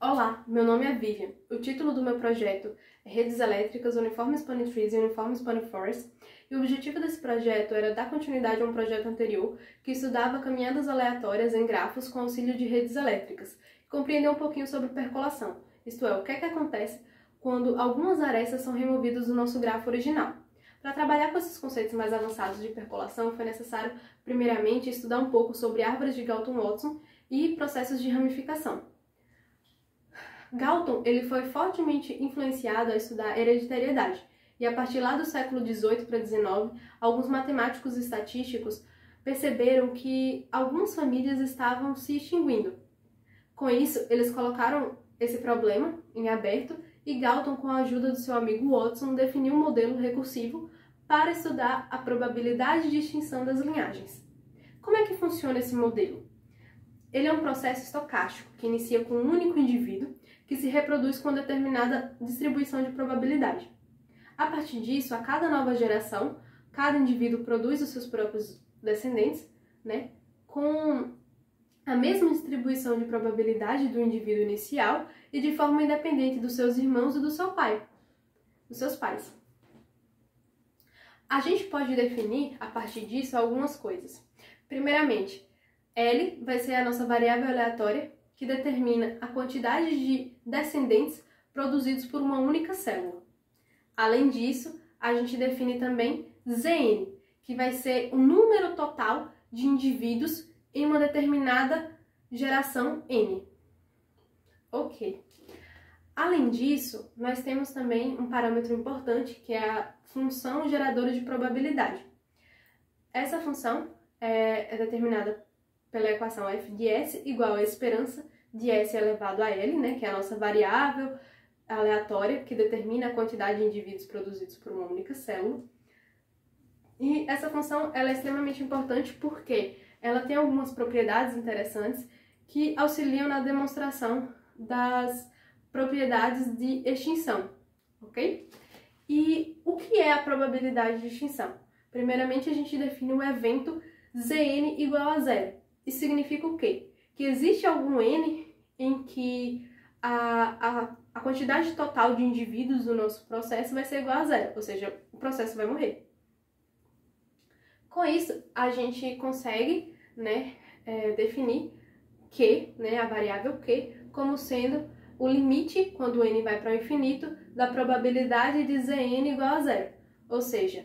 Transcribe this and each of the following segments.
Olá, meu nome é Vivian. O título do meu projeto é Redes Elétricas, Uniforme Spanning Trees e Uniforme Spanning Forest, e o objetivo desse projeto era dar continuidade a um projeto anterior que estudava caminhadas aleatórias em grafos com auxílio de redes elétricas, e compreender um pouquinho sobre percolação, isto é, o que acontece quando algumas arestas são removidas do nosso grafo original. Para trabalhar com esses conceitos mais avançados de percolação, foi necessário, primeiramente, estudar um pouco sobre árvores de Galton-Watson e processos de ramificação. Galton ele foi fortemente influenciado a estudar hereditariedade, e a partir lá do século XVIII para XIX, alguns matemáticos e estatísticos perceberam que algumas famílias estavam se extinguindo. Com isso, eles colocaram esse problema em aberto e Galton, com a ajuda do seu amigo Watson, definiu um modelo recursivo para estudar a probabilidade de extinção das linhagens. Como é que funciona esse modelo? Ele é um processo estocástico que inicia com um único indivíduo que se reproduz com determinada distribuição de probabilidade. A partir disso, a cada nova geração, cada indivíduo produz os seus próprios descendentes, com a mesma distribuição de probabilidade do indivíduo inicial e de forma independente dos seus irmãos e do seu pai, dos seus pais. A gente pode definir, a partir disso, algumas coisas. Primeiramente, L vai ser a nossa variável aleatória que determina a quantidade de descendentes produzidos por uma única célula. Além disso, a gente define também Zn, que vai ser o número total de indivíduos em uma determinada geração N. Ok. Além disso, nós temos também um parâmetro importante, que é a função geradora de probabilidade. Essa função é determinada pela equação f de S igual a esperança de S elevado a L, que é a nossa variável aleatória que determina a quantidade de indivíduos produzidos por uma única célula. E essa função ela é extremamente importante porque ela tem algumas propriedades interessantes que auxiliam na demonstração das propriedades de extinção, ok? E o que é a probabilidade de extinção? Primeiramente, a gente define o evento Zn igual a zero. Isso significa o quê? Que existe algum N em que a quantidade total de indivíduos do nosso processo vai ser igual a zero, ou seja, o processo vai morrer. Com isso, a gente consegue definir Q, a variável Q, como sendo o limite, quando o N vai para o infinito, da probabilidade de Zn igual a zero. Ou seja,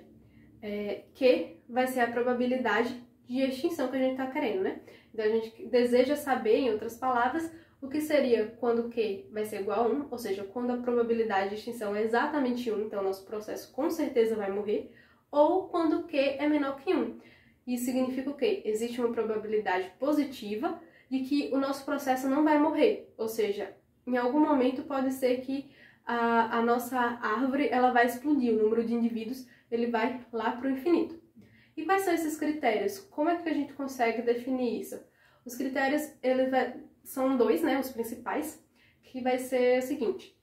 Q vai ser a probabilidade de extinção que a gente está querendo, Então, a gente deseja saber, em outras palavras, o que seria quando Q vai ser igual a 1, ou seja, quando a probabilidade de extinção é exatamente 1, então o nosso processo com certeza vai morrer, ou quando Q é menor que 1. Isso significa o quê? Existe uma probabilidade positiva de que o nosso processo não vai morrer, ou seja, em algum momento pode ser que a nossa árvore ela vai explodir, o número de indivíduos ele vai lá para o infinito. E quais são esses critérios? Como é que a gente consegue definir isso? Os critérios são dois, os principais, que vai ser o seguinte.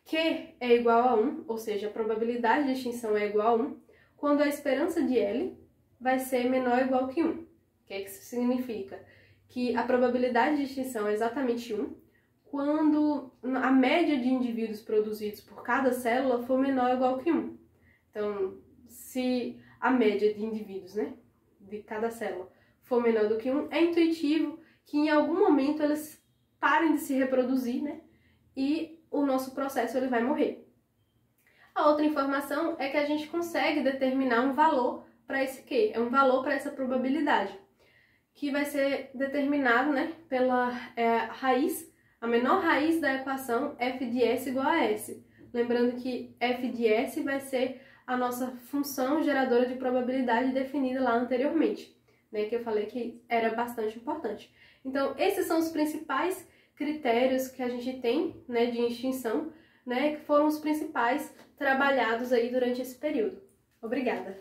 Q é igual a 1, ou seja, a probabilidade de extinção é igual a 1, quando a esperança de L vai ser menor ou igual que 1. O que isso significa? Que a probabilidade de extinção é exatamente 1, quando a média de indivíduos produzidos por cada célula for menor ou igual que 1. Então, se a média de indivíduos, de cada célula, for menor do que 1, é intuitivo que em algum momento eles parem de se reproduzir, e o nosso processo ele vai morrer. A outra informação é que a gente consegue determinar um valor para esse Q, é um valor para essa probabilidade, que vai ser determinado pela raiz, a menor raiz da equação f de S igual a S. Lembrando que f de S vai ser a nossa função geradora de probabilidade definida lá anteriormente, que eu falei que era bastante importante. Então, esses são os principais critérios que a gente tem de extinção, que foram os principais trabalhados aí durante esse período. Obrigada!